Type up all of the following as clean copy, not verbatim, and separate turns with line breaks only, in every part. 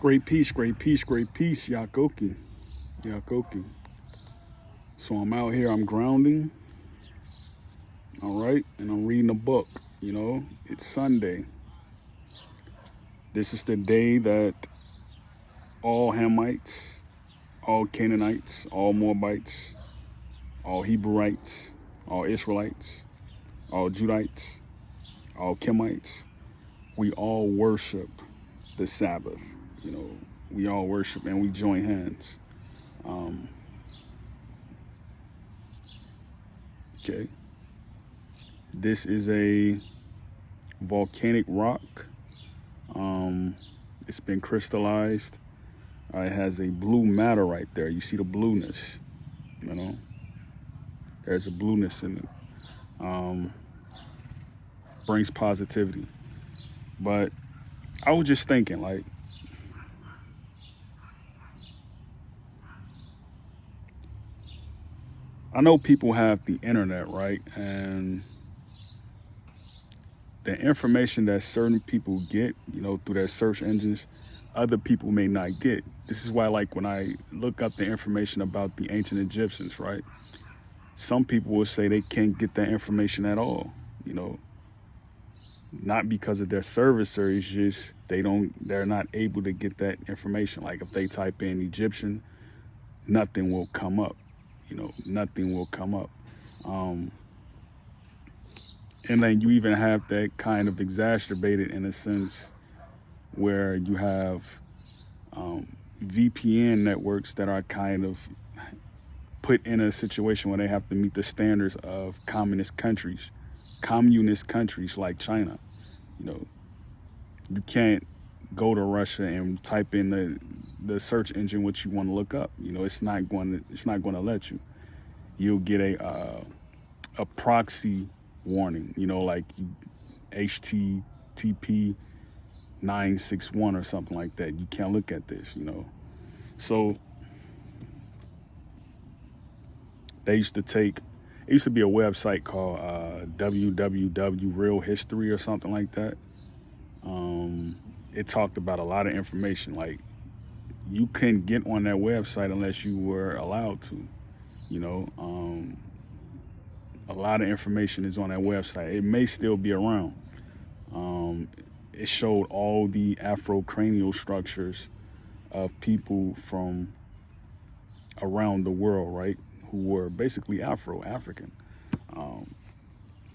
Great peace, great peace, great peace. Yakoki. Yakoki. So I'm out here, I'm grounding. All right. And I'm reading a book. You know, it's Sunday. This is the day that all Hamites, all Canaanites, all Moabites, all Hebrewites, all Israelites, all Judites, all Kemites, we all worship the Sabbath. You know, we all worship and we join hands. Okay. This is a volcanic rock. It's been crystallized. It has a blue matter right there. You see the blueness, you know? There's a blueness in it. Brings positivity. But I was just thinking, like, I know people have the internet, right? And the information that certain people get, you know, through their search engines, other people may not get. This is why, like, when I look up the information about the ancient Egyptians, right? Some people will say they can't get that information at all, you know, not because of their servicer, it's just they're not able to get that information. Like if they type in Egyptian, nothing will come up, you know, nothing will come up. And then you even have that kind of exacerbated in a sense where you have VPN networks that are kind of put in a situation where they have to meet the standards of communist countries like China. You know, you can't go to Russia and type in the search engine what you want to look up. You know, it's not going to let you. You'll get a proxy warning, you know, like HTTP 961 or something like that. You can't look at this, you know. So it used to be a website called www Real History or something like that. It talked about a lot of information. Like you couldn't get on that website unless you were allowed to, you know. A lot of information is on that website. It may still be around. It showed all the Afro-cranial structures of people from around the world, right? Who were basically African.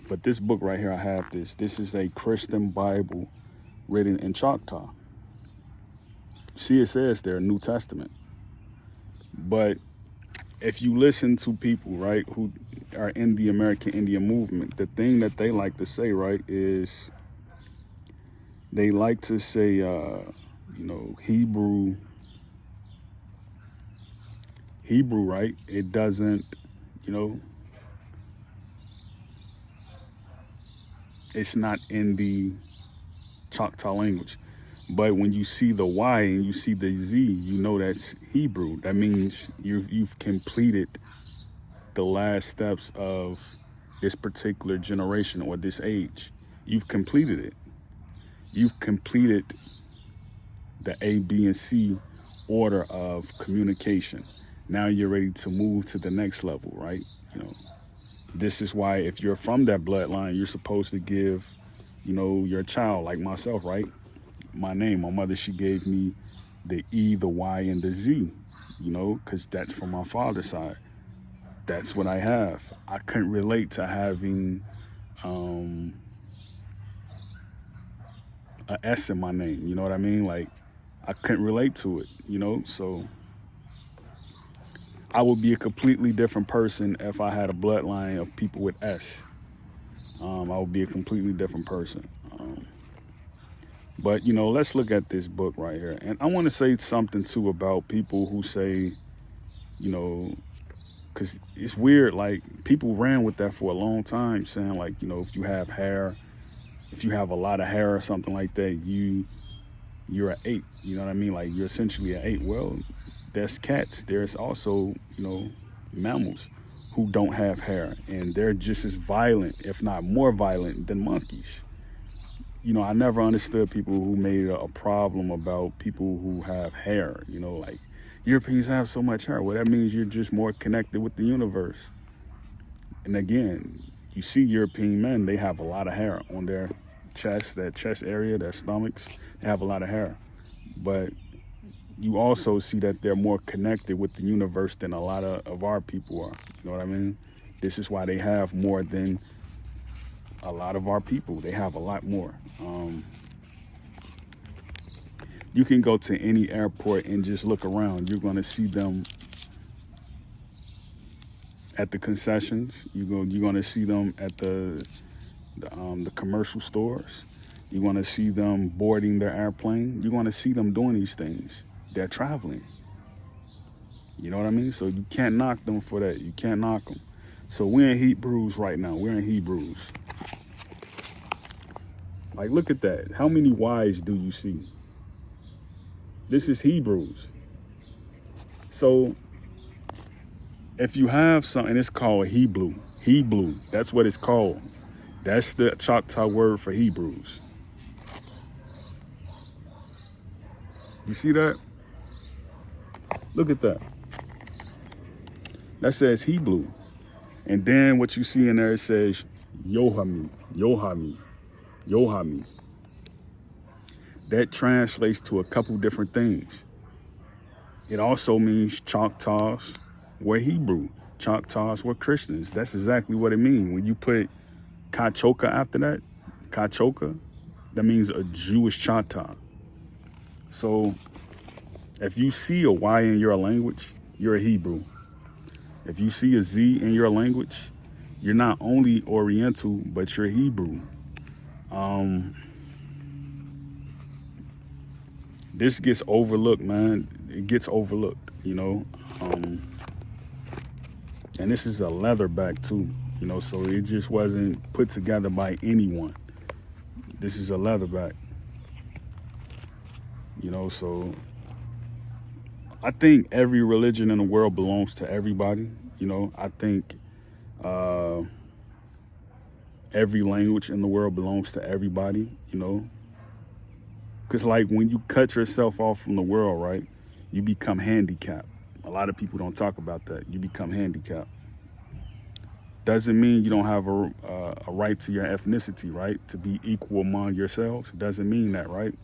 But this book right here, I have this. This is a Christian Bible written in Choctaw. See, it says there, New Testament. But if you listen to people, right, who are in the American Indian movement, the thing that they like to say, right, is they like to say, you know, Hebrew, right? It doesn't, you know, it's not in the Choctaw language. But when you see the Y and you see the Z, you know that's Hebrew. That means you've completed the last steps of this particular generation or this age. You've completed it. You've completed the A, B, and C order of communication. Now you're ready to move to the next level, right? You know, this is why if you're from that bloodline, you're supposed to give, you know, your child, like myself, right? My name, my mother, she gave me the E, the Y, and the Z, you know, because that's from my father's side. That's what I have. I couldn't relate to having a S in my name, you know what I mean? Like, I couldn't relate to it, you know? So I would be a completely different person if I had a bloodline of people with S. I would be a completely different person. But, you know, let's look at this book right here. And I want to say something, too, about people who say, you know, because it's weird, like, people ran with that for a long time, saying, like, you know, if you have hair, if you have a lot of hair or something like that, you're an 8. You know what I mean? Like, you're essentially an 8. Well, there's cats. There's also, you know, mammals who don't have hair. And they're just as violent, if not more violent, than monkeys. I never understood people who made a problem about people who have hair. Like Europeans have so much hair. Well, that means you're just more connected with the universe. And again, you see European men, they have a lot of hair on their chest, that chest area, their stomachs. They have a lot of hair. But you also see that they're more connected with the universe than a lot of our people are. You know what I mean? This is why they have more than a lot of our people. They have a lot more. You can go to any airport and just look around. You're going to see them at the concessions. You're going to see them at the commercial stores. You're going to see them boarding their airplane. You're going to see them doing these things. They're traveling. You know what I mean? So you can't knock them for that. You can't knock them. So we're in Hebrews right now. We're in Hebrews. Like, look at that. How many Y's do you see? This is Hebrews. So if you have something, it's called Hebrew. Hebrew. That's what it's called. That's the Choctaw word for Hebrews. You see that? Look at that. That says Hebrew. And then what you see in there, it says Yohami, Yohami, Yohami. That translates to a couple different things. It also means Choctaws were Hebrew. Choctaws were Christians. That's exactly what it means. When you put Kachoka after that, Kachoka, that means a Jewish Choctaw. So if you see a Y in your language, you're a Hebrew. If you see a Z in your language, you're not only Oriental, but you're Hebrew. This gets overlooked, man. It gets overlooked, and this is a leatherback too, so it just wasn't put together by anyone. This is a leatherback, so I think every religion in the world belongs to everybody. I think every language in the world belongs to everybody, Because like when you cut yourself off from the world, right, you become handicapped. A lot of people don't talk about that. You become handicapped. Doesn't mean you don't have a right to your ethnicity, right? To be equal among yourselves. It doesn't mean that, right?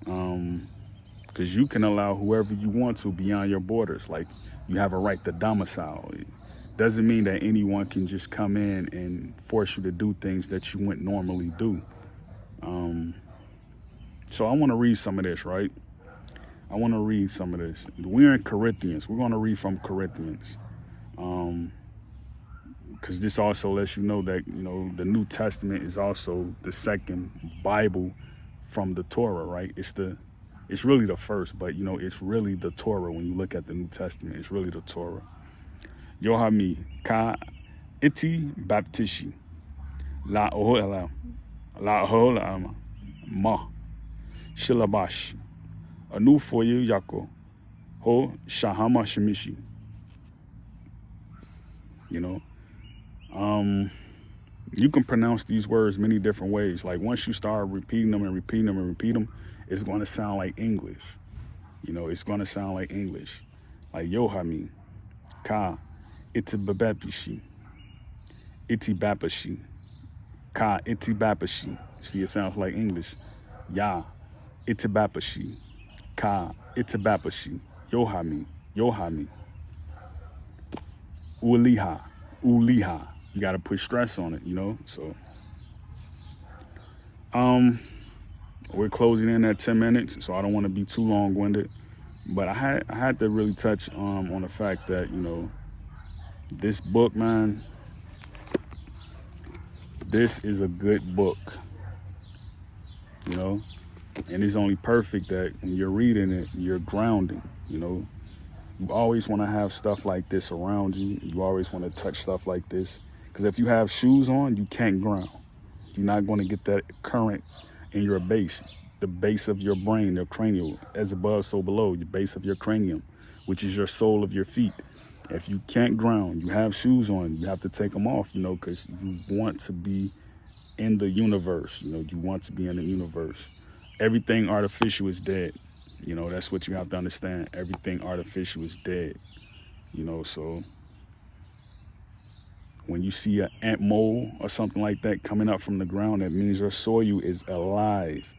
Because you can allow whoever you want to beyond your borders. Like you have a right to domicile. It doesn't mean that anyone can just come in and force you to do things that you wouldn't normally do. So I want to read some of this, right? I want to read some of this. We're in Corinthians. We're going to read from Corinthians. Because this also lets you know that, the New Testament is also the second Bible from the Torah, right? It's really the first, but, it's really the Torah when you look at the New Testament. It's really the Torah. Yohami ka iti baptishi la ohola ma shilabash anu foye yako ho shahama shimishi. You can pronounce these words many different ways. Like once you start repeating them and repeating them and repeat them, it's going to sound like English. It's going to sound like English. Like Yohami ka iti babapishi iti bapashi ka iti bapashi. See, it sounds like English. Ya iti bapashi ka iti bapashi. Yohami, Yohami. Uliha, uliha. You got to put stress on it, So, we're closing in at 10 minutes, so I don't want to be too long-winded. But I had to really touch on the fact that, this book, man, this is a good book, and it's only perfect that when you're reading it, you're grounding, You always want to have stuff like this around you. You always want to touch stuff like this. Because if you have shoes on, you can't ground. You're not going to get that current in your base, the base of your brain, your cranial, as above, so below, your base of your cranium, which is your sole of your feet. If you can't ground, you have shoes on, you have to take them off, because you want to be in the universe. You know, you want to be in the universe. Everything artificial is dead. You know, that's what you have to understand. Everything artificial is dead. You know, so when you see an ant mole or something like that coming up from the ground, that means your soil is alive.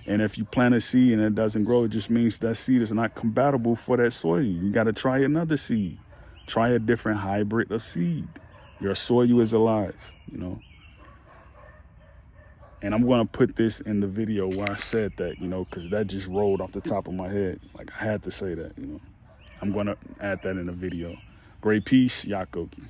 And if you plant a seed and it doesn't grow, it just means that seed is not compatible for that soil. You got to try another seed. Try a different hybrid of seed. Your soil is alive, you know. And I'm going to put this in the video where I said that, you know, because that just rolled off the top of my head. Like, I had to say that, you know. I'm going to add that in the video. Great peace, Yakoki.